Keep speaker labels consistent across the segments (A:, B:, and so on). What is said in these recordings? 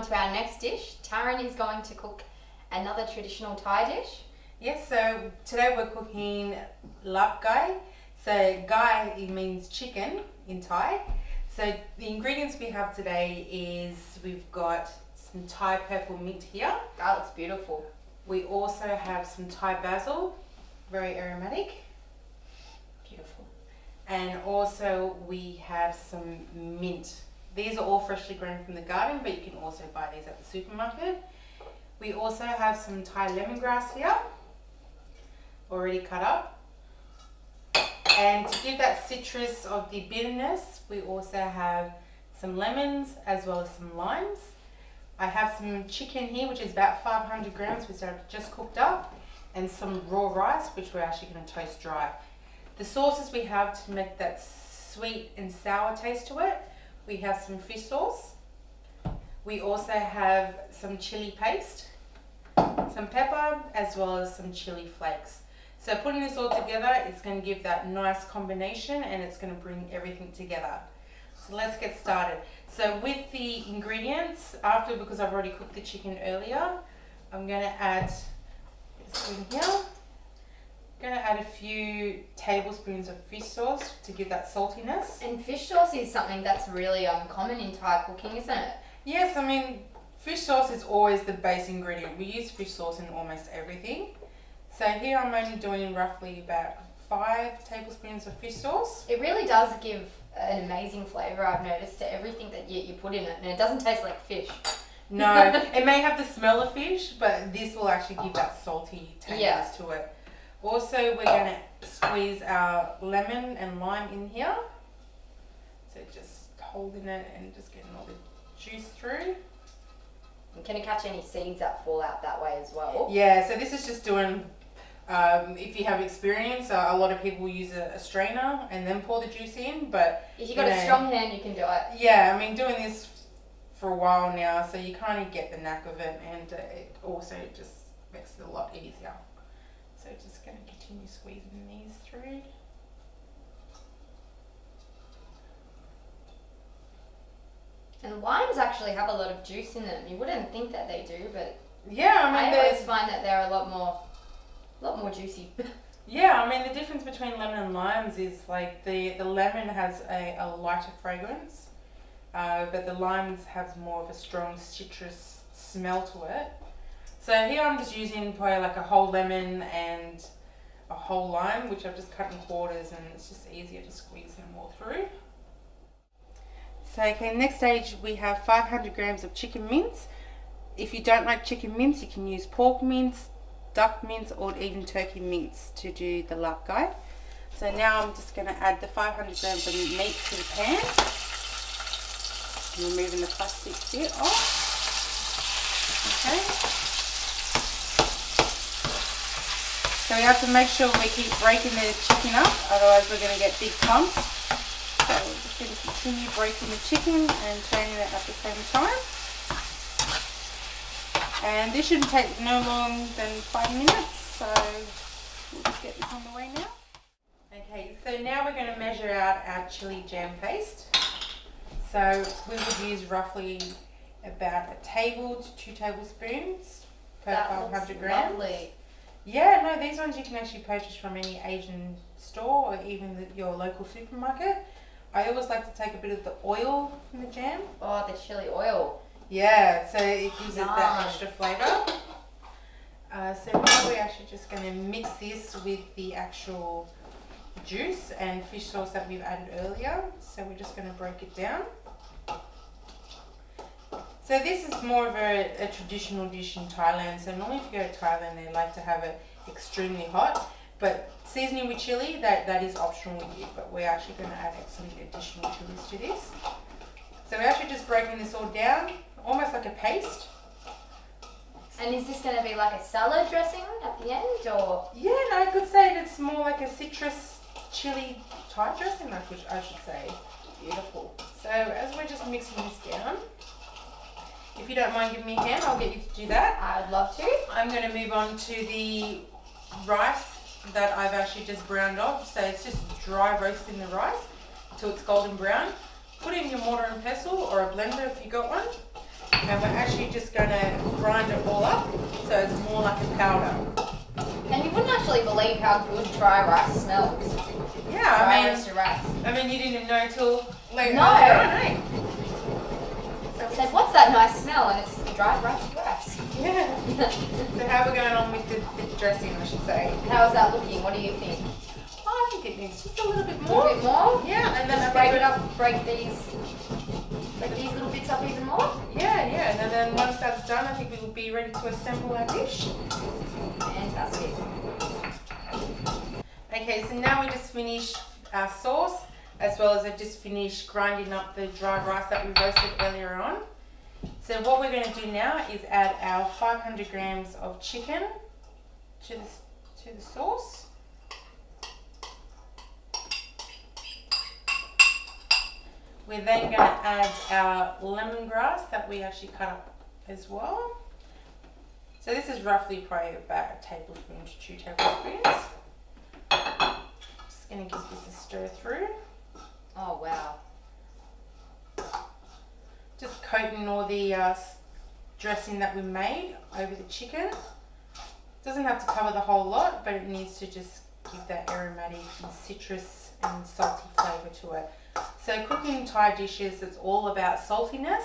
A: on to our next dish. Tarin is going to cook another traditional Thai dish.
B: Yes, so today we're cooking Larb gai. So gai, it means chicken in Thai. So the ingredients we have today is we've got some Thai purple mint here.
A: That looks beautiful.
B: We also have some Thai basil, very aromatic.
A: Beautiful.
B: And also we have some mint. These are all freshly grown from the garden, but you can also buy these at the supermarket. We also have some Thai lemongrass here, already cut up. And to give that citrus of the bitterness, we also have some lemons as well as some limes. I have some chicken here, which is about 500 grams, which I've just cooked up, and some raw rice, which we're actually going to toast dry. The sauces we have to make that sweet and sour taste to it, we have some fish sauce. We also have some chili paste, some pepper, as well as some chili flakes. So putting this all together, it's going to give that nice combination and it's going to bring everything together. So let's get started. So with the ingredients, because I've already cooked the chicken earlier, I'm going to add this in here. I'm going to add a few tablespoons of fish sauce to give that saltiness.
A: And fish sauce is something that's really common in Thai cooking, isn't it?
B: Yes, I mean, fish sauce is always the base ingredient. We use fish sauce in almost everything. So here I'm only doing roughly about 5 tablespoons of fish sauce.
A: It really does give an amazing flavour, I've noticed, to everything that you put in it, and it doesn't taste like fish.
B: No, it may have the smell of fish, but this will actually give that salty taste to it. Also, we're going to squeeze our lemon and lime in here. So just holding it and just getting all the juice through.
A: And can you catch any seeds that fall out that way as well?
B: Yeah, so this is just doing, if you have experience, a lot of people use a strainer and then pour the juice in, but
A: if you've got a strong hand, you can do it.
B: Yeah, I mean, doing this for a while now, so you kind of get the knack of it, and it also just makes it a lot easier. So just going to continue squeezing these through.
A: And limes actually have a lot of juice in them. You wouldn't think that they do, but
B: yeah, I mean,
A: I always find that they're a lot more juicy.
B: Yeah, I mean, the difference between lemon and limes is like the lemon has a lighter fragrance, but the limes have more of a strong citrus smell to it. So here I'm just using probably like a whole lemon and a whole lime, which I've just cut in quarters, and it's just easier to squeeze them all through. So okay, next stage we have 500 grams of chicken mince. If you don't like chicken mince, you can use pork mince, duck mince, or even turkey mince to do the larb gai. So now I'm just going to add the 500 grams of meat to the pan. I'm removing the plastic bit off. Okay. So we have to make sure we keep breaking the chicken up, otherwise we're going to get big clumps. So we're just going to continue breaking the chicken and turning it at the same time. And this shouldn't take no more than 5 minutes, so we'll just get this on the way now. Okay, so now we're going to measure out our chili jam paste. So we would use roughly about a table to 2 tablespoons per 500 grams.
A: Lovely.
B: Yeah, no, these ones you can actually purchase from any Asian store or even your local supermarket. I always like to take a bit of the oil from the jam.
A: Oh, the chili oil.
B: Yeah, so it gives it that extra flavour. So now we're actually just going to mix this with the actual juice and fish sauce that we've added earlier. So we're just going to break it down. So this is more of a traditional dish in Thailand. So normally if you go to Thailand, they like to have it extremely hot. But seasoning with chili, that is optional with you. But we're actually going to add some additional chilies to this. So we're actually just breaking this all down, almost like a paste.
A: And is this going to be like a salad dressing at the end, or?
B: Yeah, no, I could say it's more like a citrus chili Thai dressing, I should say.
A: Beautiful.
B: So as we're just mixing this down, if you don't mind giving me a hand, I'll get you to do that.
A: I'd love to.
B: I'm going to move on to the rice that I've actually just browned off. So it's just dry roasting the rice until it's golden brown. Put it in your mortar and pestle or a blender if you got one. And we're actually just going to grind it all up so it's more like a powder.
A: And you wouldn't actually believe how good dry rice smells.
B: Yeah,
A: Dry roasted rice.
B: I mean, you didn't know till later.
A: No.
B: I
A: I said, what's that nice smell? And it's dry roasted rice.
B: Yeah. So how are we going on with the dressing, I should say?
A: How's that looking? What do you think?
B: I think it needs just a little bit
A: A
B: more.
A: little bit more?
B: Yeah, and then
A: Just break it up, break these little bits up even more?
B: Yeah, and then once that's done, I think we will be ready to assemble our dish.
A: Fantastic.
B: Okay, so now we just finished our sauce, as well as I just finished grinding up the dry rice that we roasted earlier on. So what we're going to do now is add our 500 grams of chicken to the sauce. We're then going to add our lemongrass that we actually cut up as well. So this is roughly probably about a tablespoon to 2 tablespoons. Just going to give this a stir through.
A: Oh, wow.
B: Just coating all the dressing that we made over the chicken. Doesn't have to cover the whole lot, but it needs to just give that aromatic and citrus and salty flavour to it. So cooking Thai dishes, it's all about saltiness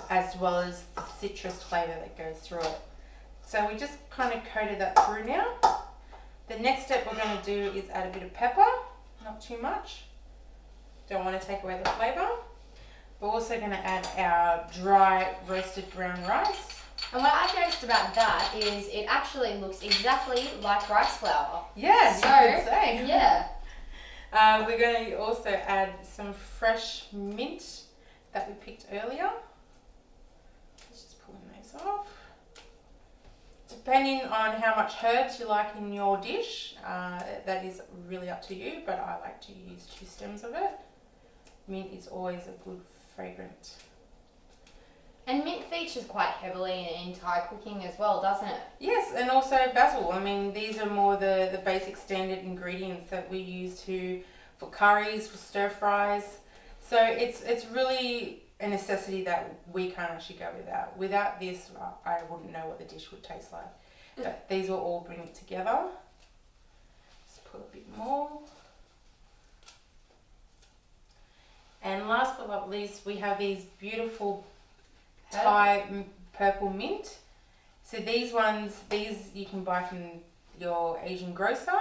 B: as well as the citrus flavour that goes through it. So we just kind of coated that through now. The next step we're going to do is add a bit of pepper, not too much. Don't want to take away the flavour. We're also going to add our dry roasted brown rice.
A: And what I've noticed about that is it actually looks exactly like rice flour.
B: Yeah, you could say.
A: Yeah.
B: We're going to also add some fresh mint that we picked earlier. Let's just pull those off. Depending on how much herbs you like in your dish, that is really up to you, but I like to use 2 stems of it. Mint is always a good fragrant.
A: And mint features quite heavily in Thai cooking as well, doesn't it?
B: Yes, and also basil. I mean, these are more the basic standard ingredients that we use for curries, for stir fries. So it's really a necessity that we can't actually go without. Without this, I wouldn't know what the dish would taste like. But these will all bring it together. Just put a bit more. And last but not least, we have these beautiful Thai purple mint. So these you can buy from your Asian grocer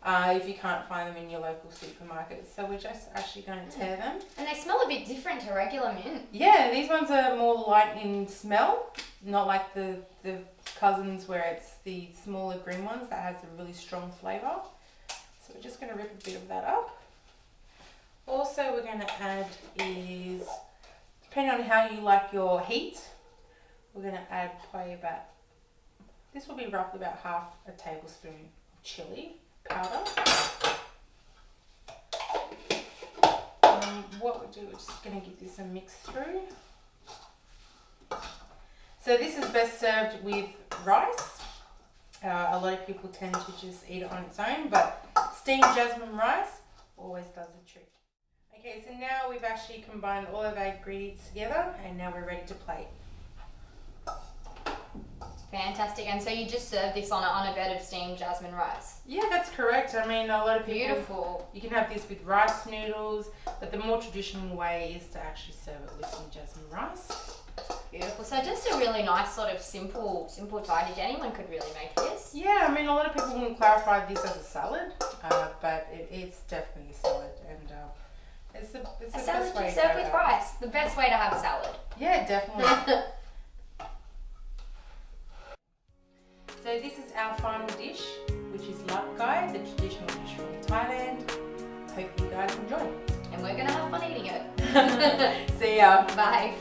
B: if you can't find them in your local supermarket. So we're just actually going to tear them.
A: And they smell a bit different to regular mint.
B: Yeah, these ones are more light in smell, not like the cousins where it's the smaller green ones that has a really strong flavour. So we're just going to rip a bit of that up. Also we're going to add is, depending on how you like your heat, we're going to add probably about, this will be roughly about half a tablespoon of chilli powder. What we do, we're just going to give this a mix through. So this is best served with rice. A lot of people tend to just eat it on its own, but steamed jasmine rice always does the trick. Okay, so now we've actually combined all of our ingredients together, and now we're ready to plate.
A: Fantastic. And so you just serve this on a bed of steamed jasmine rice?
B: Yeah, that's correct. I mean, a lot of people...
A: Beautiful.
B: You can have this with rice noodles, but the more traditional way is to actually serve it with some jasmine rice.
A: Beautiful. So just a really nice sort of simple Thai dish. Anyone could really make this.
B: Yeah, I mean, a lot of people wouldn't clarify this as a salad, but it's definitely a salad, and it's the
A: A
B: best
A: salad
B: way
A: you
B: to
A: serve
B: go
A: with
B: about it.
A: rice. The best way to have a salad.
B: Yeah, definitely. So this is our final dish, which is Larb, the traditional dish from Thailand. Hope you guys enjoy.
A: And we're going to have fun eating it.
B: See ya.
A: Bye.